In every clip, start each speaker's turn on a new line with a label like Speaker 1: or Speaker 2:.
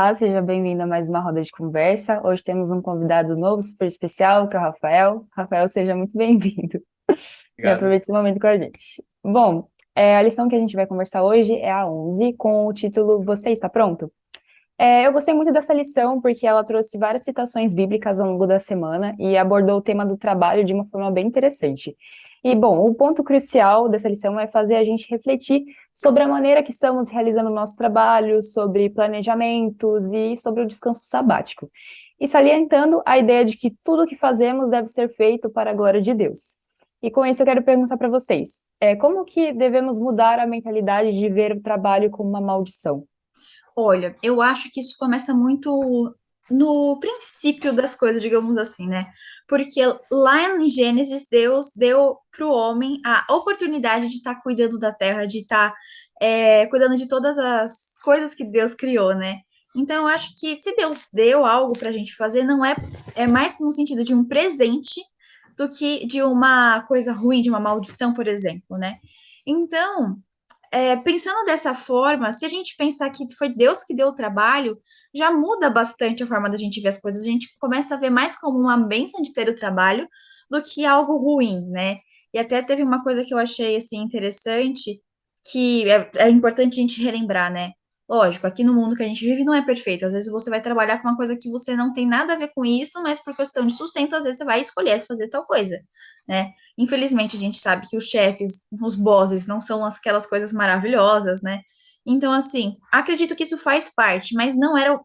Speaker 1: Olá, seja bem-vindo a mais uma roda de conversa. Hoje temos um convidado novo, super especial, que é o Rafael. Rafael, seja muito bem-vindo e
Speaker 2: Obrigado.
Speaker 1: aproveite esse momento com a gente. Bom, a lição que a gente vai conversar hoje é a 11, com o título Você está pronto? Eu gostei muito dessa lição porque ela trouxe várias citações bíblicas ao longo da semana e abordou o tema do trabalho de uma forma bem interessante. E, bom, o ponto crucial dessa lição é fazer a gente refletir sobre a maneira que estamos realizando o nosso trabalho, sobre planejamentos e sobre o descanso sabático. E salientando a ideia de que tudo o que fazemos deve ser feito para a glória de Deus. E com isso eu quero perguntar para vocês, como que devemos mudar a mentalidade de ver o trabalho como uma maldição?
Speaker 3: Olha, eu acho que isso começa muito no princípio das coisas, digamos assim, né? Porque lá em Gênesis, Deus deu para o homem a oportunidade de estar cuidando da terra, de estar cuidando de todas as coisas que Deus criou, né? Então, eu acho que se Deus deu algo para a gente fazer, não é mais no sentido de um presente do que de uma coisa ruim, de uma maldição, por exemplo, né? Então, pensando dessa forma, se a gente pensar que foi Deus que deu o trabalho, já muda bastante a forma da gente ver as coisas. A gente começa a ver mais como uma bênção de ter o trabalho do que algo ruim, né? E até teve uma coisa que eu achei assim interessante, que é importante a gente relembrar, né? Lógico, aqui no mundo que a gente vive não é perfeito. Às vezes você vai trabalhar com uma coisa que você não tem nada a ver com isso, mas por questão de sustento, às vezes você vai escolher fazer tal coisa, né? Infelizmente, a gente sabe que os chefes, os bosses, não são aquelas coisas maravilhosas, né? Então, assim, acredito que isso faz parte, mas não era,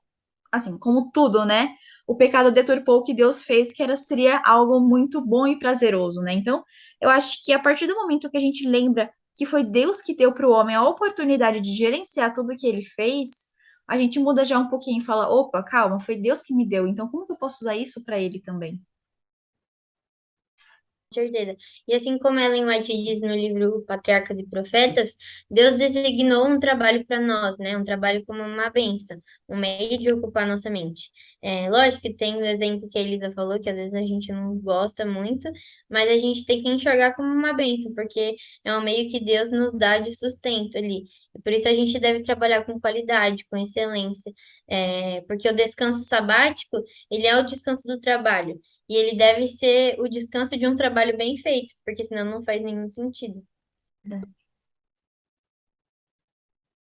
Speaker 3: assim, como tudo, né? O pecado deturpou o que Deus fez, seria algo muito bom e prazeroso, né? Então, eu acho que a partir do momento que a gente lembra que foi Deus que deu para o homem a oportunidade de gerenciar tudo que ele fez, a gente muda já um pouquinho e fala: opa, calma, foi Deus que me deu, então como que eu posso usar isso para ele também?
Speaker 4: Certeza. E assim como Ellen White diz no livro Patriarcas e Profetas, Deus designou um trabalho para nós, né? Um trabalho como uma bênção, um meio de ocupar nossa mente. Lógico que tem o exemplo que a Elisa falou, que às vezes a gente não gosta muito, mas a gente tem que enxergar como uma bênção, porque é um meio que Deus nos dá de sustento ali. E por isso a gente deve trabalhar com qualidade, com excelência, porque o descanso sabático, ele é o descanso do trabalho. E ele deve ser o descanso de um trabalho bem feito, porque senão não faz nenhum sentido.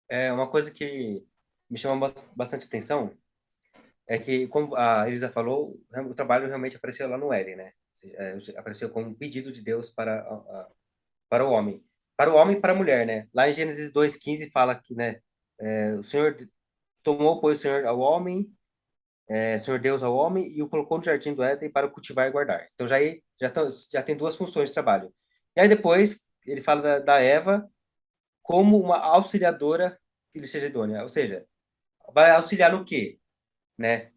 Speaker 2: É uma coisa que me chama bastante atenção é que, como a Elisa falou, o trabalho realmente apareceu lá no Éden, né? Apareceu como um pedido de Deus para o homem. Para o homem e para a mulher, né? Lá em Gênesis 2:15 fala que, né, o Senhor tomou, pois, o Senhor ao homem, o Senhor Deus ao homem e o colocou no jardim do Éden para o cultivar e guardar. Então já tem duas funções de trabalho. E aí depois ele fala da Eva como uma auxiliadora que lhe seja idônea. Ou seja, vai auxiliar no quê, né?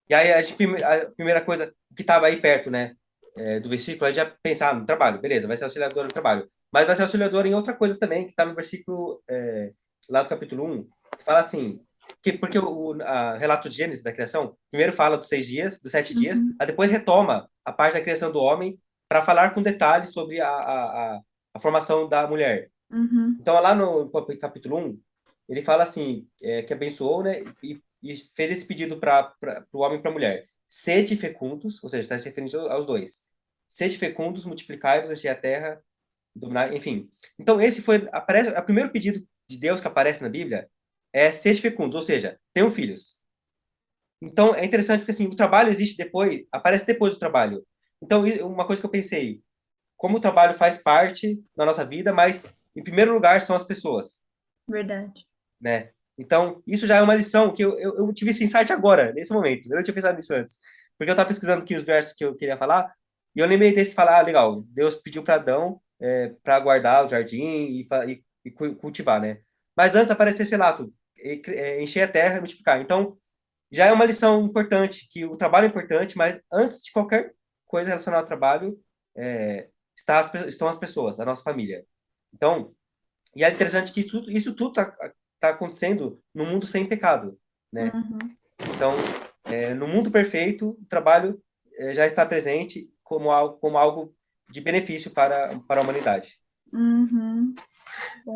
Speaker 2: E aí a primeira coisa que estava aí perto, né, do versículo, a gente já pensar no trabalho, beleza, vai ser auxiliadora no trabalho. Mas vai ser auxiliadora em outra coisa também, que está no versículo lá do capítulo 1, que fala assim, porque o relato de Gênesis da criação, primeiro fala dos 6 dias, dos 7 dias,
Speaker 3: Uhum,
Speaker 2: aí depois retoma a parte da criação do homem para falar com detalhes sobre a formação da mulher.
Speaker 3: uhum,
Speaker 2: Então, lá no capítulo 1, ele fala assim, que abençoou, né, e fez esse pedido para o homem e para a mulher. Sede fecundos, ou seja, está se referindo aos dois. Sede fecundos, multiplicai-vos, enchei a terra, dominar, enfim. Então, esse foi, aparece, o primeiro pedido de Deus que aparece na Bíblia é sede fecundos, ou seja, tenham filhos. Então, é interessante porque, assim, o trabalho existe depois, aparece depois do trabalho. Então, uma coisa que eu pensei, como o trabalho faz parte da nossa vida, mas, em primeiro lugar, são as pessoas,
Speaker 3: verdade.
Speaker 2: né? Então, isso já é uma lição que eu tive esse insight agora, nesse momento. Eu não tinha pensado nisso antes. Porque eu estava pesquisando aqui os versos que eu queria falar, e eu lembrei desse que fala, legal, Deus pediu para Adão para guardar o jardim e cultivar, né? Mas antes aparecia esse relato, encher a terra e multiplicar. Então, já é uma lição importante, que o trabalho é importante, mas antes de qualquer coisa relacionada ao trabalho, estão as pessoas, a nossa família. Então, e é interessante que isso tudo tá acontecendo no mundo sem pecado, né?
Speaker 3: Uhum,
Speaker 2: Então, no mundo perfeito, o trabalho já está presente como algo de benefício para a humanidade.
Speaker 3: uhum.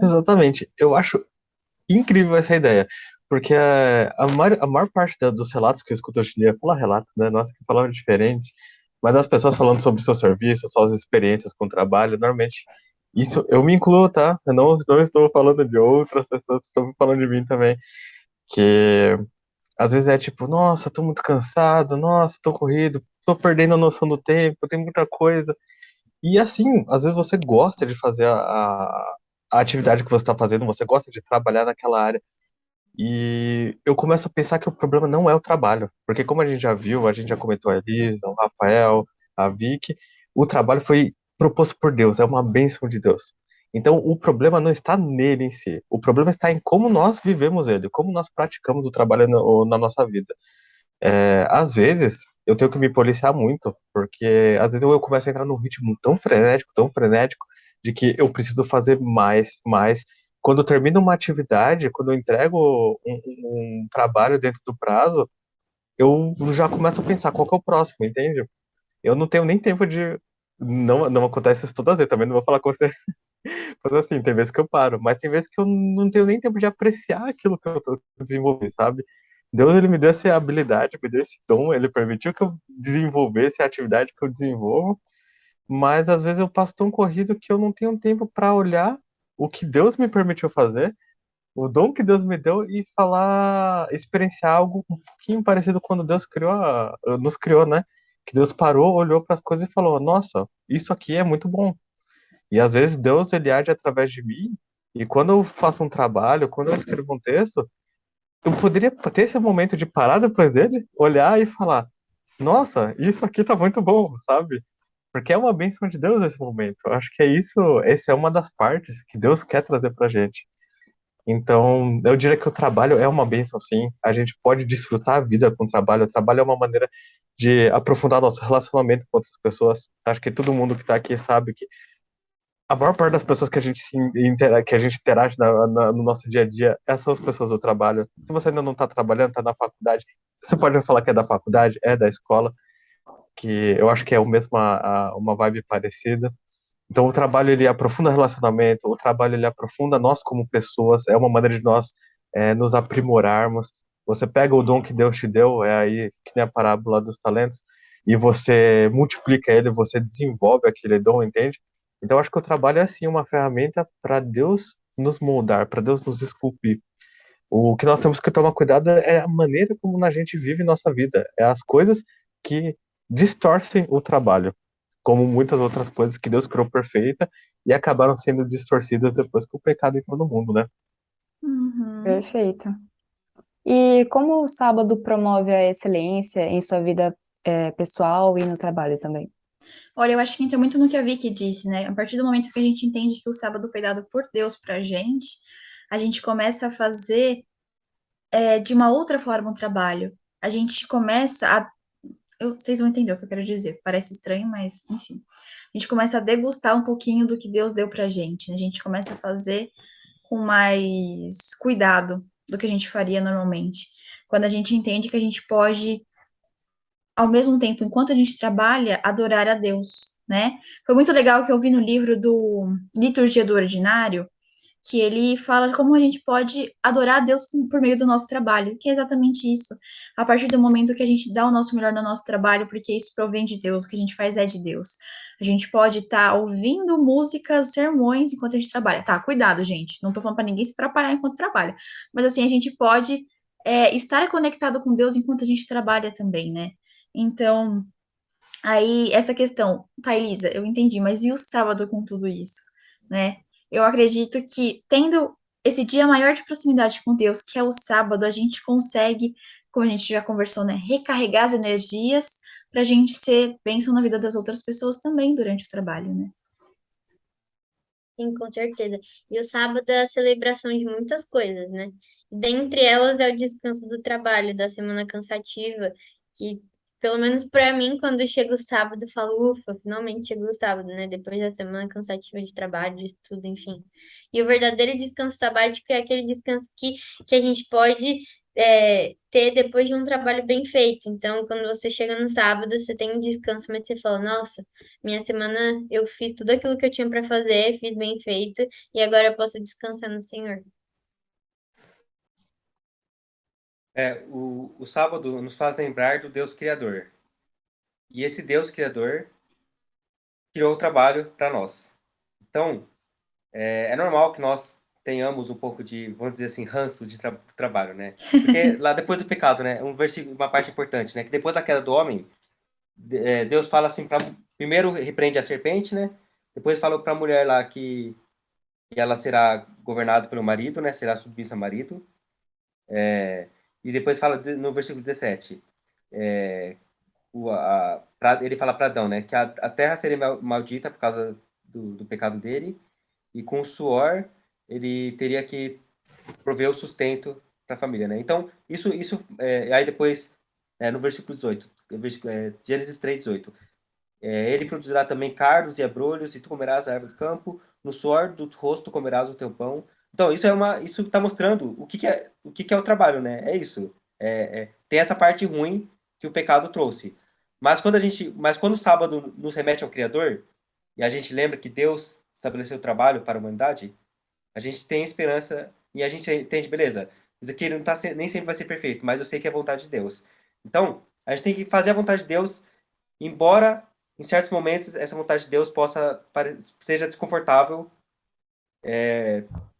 Speaker 5: Exatamente. Eu acho incrível essa ideia. Porque a maior parte dos relatos que eu escuto hoje em dia, falar relato, né? Nossa, que palavra diferente. Mas das pessoas falando sobre o seu serviço, suas experiências com o trabalho, normalmente, isso eu me incluo, tá? Eu não estou falando de outras pessoas, estou falando de mim também. Que às vezes é tipo, nossa, tô muito cansado, nossa, tô corrido, tô perdendo a noção do tempo, tem muita coisa. E assim, às vezes você gosta de fazer a atividade que você está fazendo, você gosta de trabalhar naquela área. E eu começo a pensar que o problema não é o trabalho. Porque como a gente já viu, a gente já comentou a Elisa, o Rafael, a Vicky, o trabalho foi proposto por Deus, é uma bênção de Deus. Então o problema não está nele em si. O problema está em como nós vivemos ele, como nós praticamos o trabalho na nossa vida. Às vezes, eu tenho que me policiar muito, porque às vezes eu começo a entrar num ritmo tão frenético, de que eu preciso fazer mais, mais. Quando eu termino uma atividade, quando eu entrego um trabalho dentro do prazo, eu já começo a pensar qual que é o próximo, entende? Eu não tenho nem tempo de. Não acontece isso todas as vezes, também não vou falar com você. Mas assim, tem vezes que eu paro, mas tem vezes que eu não tenho nem tempo de apreciar aquilo que eu tô desenvolvendo, sabe? Deus, ele me deu essa habilidade, me deu esse dom, ele permitiu que eu desenvolvesse a atividade que eu desenvolvo, mas às vezes eu passo tão corrido que eu não tenho tempo para olhar o que Deus me permitiu fazer, o dom que Deus me deu e falar, experienciar algo um pouquinho parecido quando Deus nos criou, né? Que Deus parou, olhou para as coisas e falou: Nossa, isso aqui é muito bom. E às vezes Deus ele age através de mim. E quando eu faço um trabalho, quando eu escrevo um texto, eu poderia ter esse momento de parar depois dele, olhar e falar: Nossa, isso aqui tá muito bom, sabe? Porque é uma bênção de Deus esse momento. Eu acho que é isso, essa é uma das partes que Deus quer trazer pra gente. Então, eu diria que o trabalho é uma bênção, sim. A gente pode desfrutar a vida com o trabalho. O trabalho é uma maneira de aprofundar nosso relacionamento com outras pessoas. Acho que todo mundo que está aqui sabe que a maior parte das pessoas que a gente que a gente interage no nosso dia a dia são as pessoas do trabalho. Se você ainda não está trabalhando, está na faculdade, você pode falar que é da faculdade, é da escola, que eu acho que é o mesmo uma vibe parecida. Então o trabalho ele aprofunda relacionamento, o trabalho ele aprofunda nós como pessoas, é uma maneira de nós nos aprimorarmos. Você pega o dom que Deus te deu, é aí que nem a parábola dos talentos, e você multiplica ele, você desenvolve aquele dom, entende? Então eu acho que o trabalho é assim uma ferramenta para Deus nos moldar, para Deus nos esculpir. O que nós temos que tomar cuidado é a maneira como a gente vive nossa vida, é as coisas que distorcem o trabalho, como muitas outras coisas que Deus criou perfeita e acabaram sendo distorcidas depois que o pecado entrou no mundo, né?
Speaker 3: Uhum.
Speaker 1: Perfeito. E como o sábado promove a excelência em sua vida, pessoal e no trabalho também?
Speaker 3: Olha, eu acho que entra muito no que a Vicky disse, né? A partir do momento que a gente entende que o sábado foi dado por Deus pra gente, a gente começa a fazer de uma outra forma o trabalho. A gente começa a. Vocês vão entender o que eu quero dizer. Parece estranho, mas enfim. A gente começa a degustar um pouquinho do que Deus deu pra gente, né? A gente começa a fazer com mais cuidado do que a gente faria normalmente. Quando a gente entende que a gente pode, ao mesmo tempo, enquanto a gente trabalha, adorar a Deus, né? Foi muito legal que eu vi no livro do Liturgia do Ordinário, que ele fala como a gente pode adorar a Deus por meio do nosso trabalho, que é exatamente isso. A partir do momento que a gente dá o nosso melhor no nosso trabalho, porque isso provém de Deus, o que a gente faz é de Deus. A gente pode estar ouvindo músicas, sermões enquanto a gente trabalha. Tá, cuidado, gente. Não tô falando para ninguém se atrapalhar enquanto trabalha. Mas assim, a gente pode estar conectado com Deus enquanto a gente trabalha também, né? Então, aí, essa questão, tá, Elisa, eu entendi, mas e o sábado com tudo isso, né? Eu acredito que tendo esse dia maior de proximidade com Deus, que é o sábado, a gente consegue, como a gente já conversou, né, recarregar as energias pra gente ser bênção na vida das outras pessoas também durante o trabalho, né?
Speaker 4: Sim, com certeza. E o sábado é a celebração de muitas coisas, né? Dentre elas é o descanso do trabalho, da semana cansativa, que, pelo menos para mim, quando chega o sábado, eu falo, ufa, finalmente chegou o sábado, né? Depois da semana cansativa de trabalho, de estudo, enfim. E o verdadeiro descanso sabático é aquele descanso que a gente pode ter depois de um trabalho bem feito. Então, quando você chega no sábado, você tem um descanso, mas você fala, nossa. Minha semana eu fiz tudo aquilo que eu tinha para fazer, fiz bem feito, e agora eu posso descansar no Senhor.
Speaker 2: O sábado nos faz lembrar do Deus Criador. E esse Deus Criador criou o trabalho para nós. Então, é normal que nós tenhamos um pouco de, vamos dizer assim, ranço do trabalho, né? Porque lá depois do pecado, né? Um versículo, uma parte importante, né? Que depois da queda do homem, Deus fala assim, primeiro repreende a serpente, né? Depois fala para a mulher lá que ela será governada pelo marido, né? Será submissa ao marido. E depois fala no versículo 17, ele fala para Adão, né? Que a terra seria maldita por causa do pecado dele, e com o suor ele teria que prover o sustento para a família, né? Então, aí depois, no versículo 18, Gênesis 3:18, ele produzirá também cardos e abrolhos, e tu comerás a árvore do campo, no suor do rosto comerás o teu pão. Então, isso está mostrando o que é o trabalho, né? É isso. Tem essa parte ruim que o pecado trouxe. Mas quando o sábado nos remete ao Criador, e a gente lembra que Deus estabeleceu o trabalho para a humanidade, a gente tem esperança e a gente entende, beleza, isso aqui não nem sempre vai ser perfeito, mas eu sei que é a vontade de Deus. Então, a gente tem que fazer a vontade de Deus, embora em certos momentos essa vontade de Deus seja desconfortável,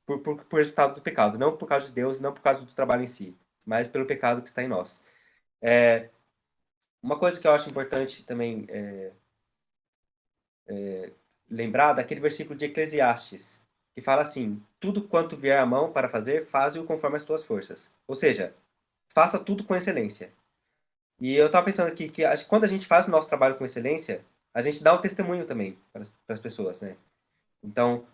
Speaker 2: por resultado do pecado. Não por causa de Deus, não por causa do trabalho em si, mas pelo pecado que está em nós. Uma coisa que eu acho importante também lembrar daquele versículo de Eclesiastes, que fala assim: tudo quanto vier à mão para fazer, faze-o conforme as tuas forças. Ou seja, faça tudo com excelência. E eu estava pensando aqui que acho que quando a gente faz o nosso trabalho com excelência, a gente dá um testemunho também para as pessoas, né? Então,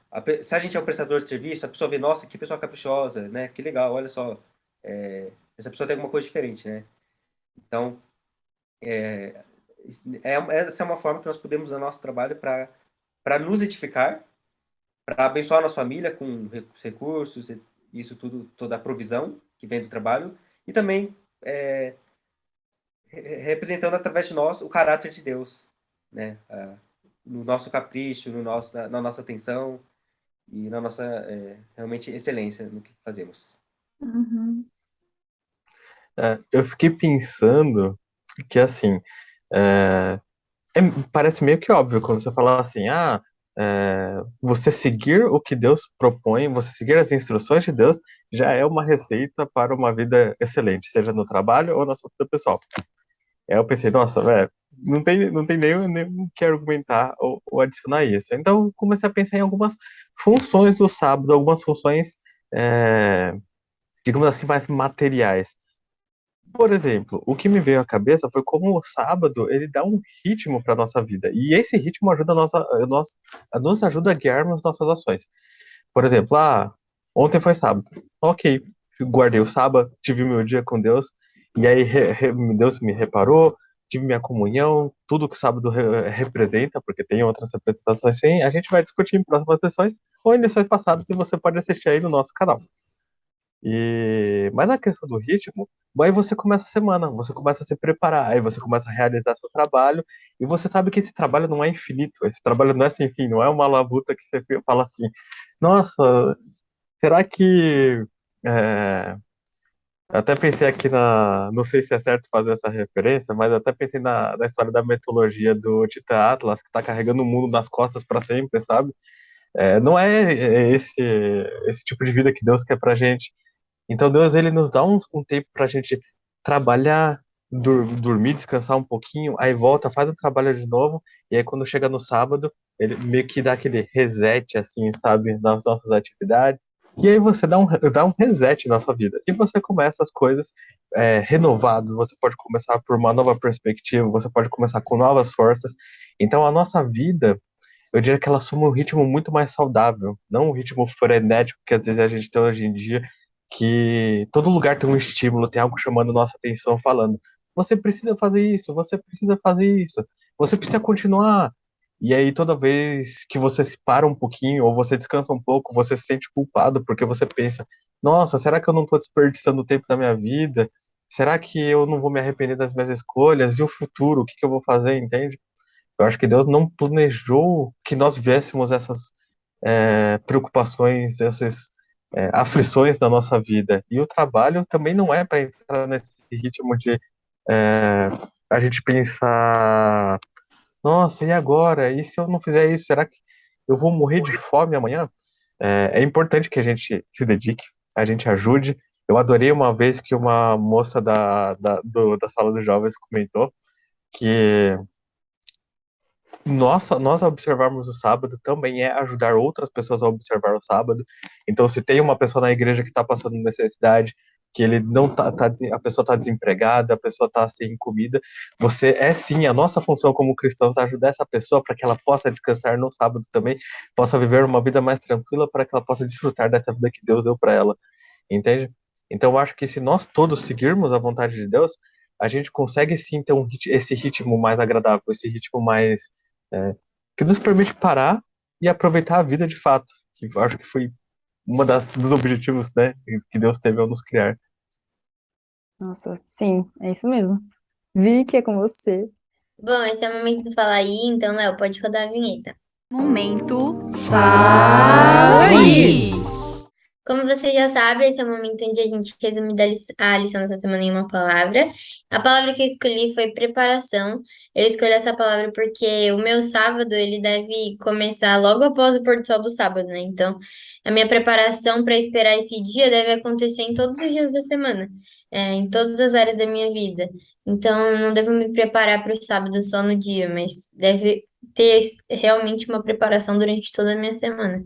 Speaker 2: se a gente é um prestador de serviço, a pessoa vê, nossa, que pessoa caprichosa, né? Que legal, olha só, essa pessoa tem alguma coisa diferente, né? Então, essa é uma forma que nós podemos usar nosso trabalho para nos edificar, para abençoar a nossa família com recursos, isso tudo, toda a provisão que vem do trabalho, e também representando através de nós o caráter de Deus, né? No nosso capricho, na nossa atenção e na nossa realmente excelência no que fazemos.
Speaker 3: Uhum.
Speaker 5: Eu fiquei pensando que, assim, é, parece meio que óbvio quando você fala assim, você seguir o que Deus propõe, você seguir as instruções de Deus, já é uma receita para uma vida excelente, seja no trabalho ou na sua vida pessoal. Aí eu pensei, nossa, velho, não tem nem que argumentar ou adicionar isso. Então, eu comecei a pensar em algumas funções do sábado, algumas funções, é, digamos assim, mais materiais. Por exemplo, o que me veio à cabeça foi como o sábado ele dá um ritmo para nossa vida. E esse ritmo ajuda nos ajuda a guiarmos nossas ações. Por exemplo, ontem foi sábado. Ok, guardei o sábado, tive meu dia com Deus, e aí Deus me reparou, tive minha comunhão, tudo que o sábado representa, porque tem outras representações sim, a gente vai discutir em próximas lições ou em lições passadas, e você pode assistir aí no nosso canal. Mas a questão do ritmo, aí você começa a semana, você começa a se preparar, aí você começa a realizar seu trabalho, e você sabe que esse trabalho não é infinito, esse trabalho não é sem fim, não é uma labuta que você fala assim, nossa, será que. é, eu até pensei aqui não sei se é certo fazer essa referência, mas eu até pensei na história da mitologia do Titã Atlas, que está carregando o mundo nas costas para sempre, sabe? Não é esse tipo de vida que Deus quer pra gente. Então Deus ele nos dá um tempo pra gente trabalhar, dormir, descansar um pouquinho, aí volta, faz o trabalho de novo, e aí quando chega no sábado, ele meio que dá aquele reset, assim, sabe, nas nossas atividades. E aí você dá um reset na sua vida. E você começa as coisas renovadas, você pode começar por uma nova perspectiva, você pode começar com novas forças. Então a nossa vida, eu diria que ela assume um ritmo muito mais saudável, não um ritmo frenético que às vezes a gente tem hoje em dia, que todo lugar tem um estímulo, tem algo chamando nossa atenção, falando: você precisa fazer isso, você precisa fazer isso, você precisa continuar. E aí, toda vez que você se para um pouquinho, ou você descansa um pouco, você se sente culpado, porque você pensa: nossa, será que eu não estou desperdiçando o tempo da minha vida? Será que eu não vou me arrepender das minhas escolhas? E o futuro, o que que eu vou fazer, entende? Eu acho que Deus não planejou que nós vivêssemos essas preocupações, aflições da nossa vida. E o trabalho também não é para entrar nesse ritmo de é, a gente pensar, nossa, e agora? E se eu não fizer isso, será que eu vou morrer de fome amanhã? É importante que a gente se dedique, a gente ajude. Eu adorei uma vez que uma moça da sala dos jovens comentou que nós observarmos o sábado também é ajudar outras pessoas a observar o sábado. Então, se tem uma pessoa na igreja que está passando necessidade, que ele não a pessoa está desempregada, a pessoa está sem comida, você sim, a nossa função como cristãos ajudar essa pessoa para que ela possa descansar no sábado também, possa viver uma vida mais tranquila, para que ela possa desfrutar dessa vida que Deus deu para ela, entende? Então, eu acho que se nós todos seguirmos a vontade de Deus, a gente consegue sim ter esse ritmo mais agradável, esse ritmo mais é, que nos permite parar e aproveitar a vida de fato, que eu acho que foi dos objetivos, né, que Deus teve ao nos criar.
Speaker 1: Nossa, sim, é isso mesmo. Vi que é com você.
Speaker 4: Bom, esse é o momento de falar aí, então, Léo, pode rodar a vinheta.
Speaker 3: Momento Fala aí!
Speaker 4: Como você já sabe, esse é o momento onde a gente resume a lição dessa semana em uma palavra. A palavra que eu escolhi foi preparação. Eu escolhi essa palavra porque o meu sábado, ele deve começar logo após o pôr do sol do sábado, né? Então, a minha preparação para esperar esse dia deve acontecer em todos os dias da semana, em todas as áreas da minha vida. Então, eu não devo me preparar para o sábado só no dia, mas deve ter realmente uma preparação durante toda a minha semana.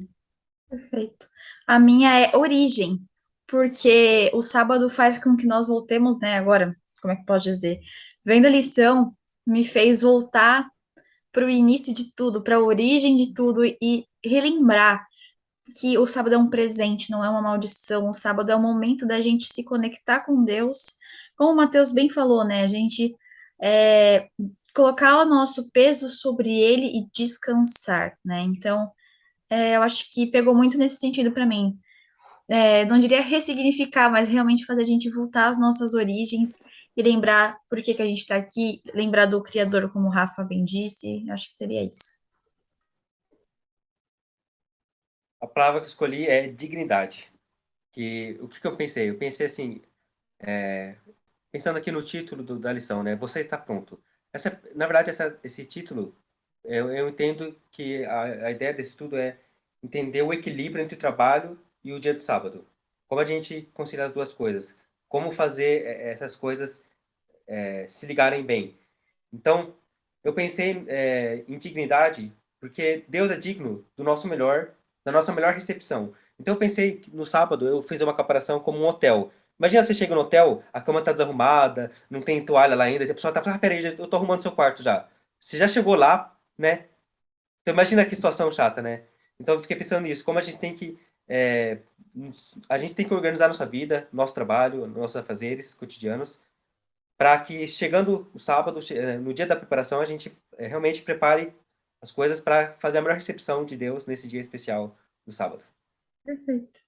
Speaker 3: Perfeito. A minha é origem, porque o sábado faz com que nós voltemos, né? Agora, como é que pode dizer? Vendo a lição, me fez voltar para o início de tudo, para a origem de tudo e relembrar que o sábado é um presente, não é uma maldição. O sábado é o momento da gente se conectar com Deus. Como o Mateus bem falou, né? A gente colocar o nosso peso sobre ele e descansar, né? Então, eu acho que pegou muito nesse sentido para mim. Não diria ressignificar, mas realmente fazer a gente voltar às nossas origens e lembrar por que que a gente está aqui, lembrar do Criador, como o Rafa bem disse. Acho que seria isso.
Speaker 2: A palavra que eu escolhi é dignidade. O que eu pensei? Eu pensei assim, pensando aqui no título da lição, né? Você está pronto. Na verdade, esse título, eu entendo que a ideia desse estudo é entender o equilíbrio entre o trabalho e o dia de sábado. Como a gente conciliar as duas coisas. Como fazer essas coisas se ligarem bem. Então, eu pensei em dignidade porque Deus é digno do nosso melhor, da nossa melhor recepção. Então, eu pensei que no sábado, eu fiz uma comparação como um hotel. Imagina você chega no hotel, a cama tá desarrumada, não tem toalha lá ainda, e a pessoa tá falando, peraí, eu tô arrumando seu quarto já. Você já chegou lá, né? Então, imagina que situação chata, né? Então, eu fiquei pensando nisso, como é, a gente tem que organizar nossa vida, nosso trabalho, nossos afazeres cotidianos, para que chegando o sábado, no dia da preparação, a gente realmente prepare as coisas para fazer a melhor recepção de Deus nesse dia especial do sábado.
Speaker 3: Perfeito.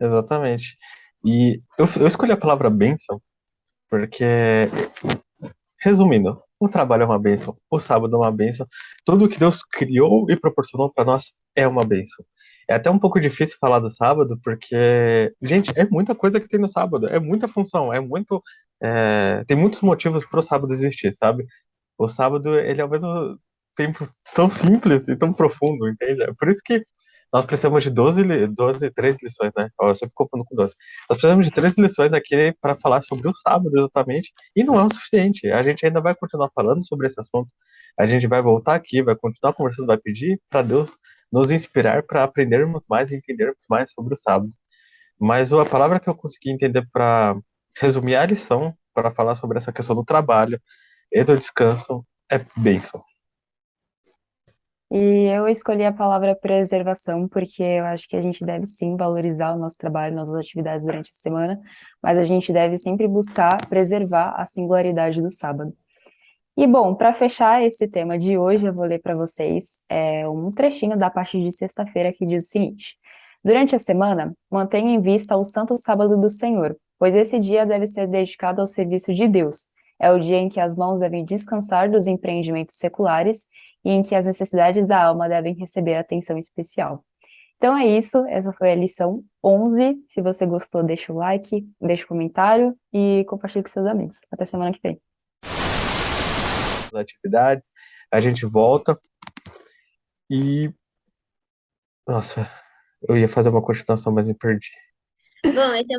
Speaker 5: Exatamente. E eu escolhi a palavra bênção porque, resumindo, o trabalho é uma bênção, o sábado é uma bênção, tudo que Deus criou e proporcionou para nós é uma bênção. É até um pouco difícil falar do sábado, porque, gente, é muita coisa que tem no sábado, é muita função, tem muitos motivos para o sábado existir, sabe? O sábado, ele é ao mesmo tempo tão simples e tão profundo, entende? É por isso que nós precisamos de 13 lições, né? Ó, eu sempre confundo com 12. Nós precisamos de 13 lições aqui para falar sobre o sábado, exatamente, e não é o suficiente. A gente ainda vai continuar falando sobre esse assunto. A gente vai voltar aqui, vai continuar conversando, vai pedir para Deus nos inspirar para aprendermos mais e entendermos mais sobre o sábado. Mas a palavra que eu consegui entender para resumir a lição, para falar sobre essa questão do trabalho e do descanso, é bênção.
Speaker 1: E eu escolhi a palavra preservação porque eu acho que a gente deve sim valorizar o nosso trabalho, nossas atividades durante a semana, mas a gente deve sempre buscar preservar a singularidade do sábado. E bom, para fechar esse tema de hoje, eu vou ler para vocês um trechinho da parte de sexta-feira que diz o seguinte: durante a semana, mantenha em vista o Santo Sábado do Senhor, pois esse dia deve ser dedicado ao serviço de Deus. É o dia em que as mãos devem descansar dos empreendimentos seculares e em que as necessidades da alma devem receber atenção especial. Então é isso, essa foi a lição 11. Se você gostou, deixa o like, deixa o comentário e compartilhe com seus amigos. Até semana que vem.
Speaker 5: As atividades, a gente volta e... Nossa, eu ia fazer uma continuação, mas me perdi.
Speaker 4: Bom, esse é...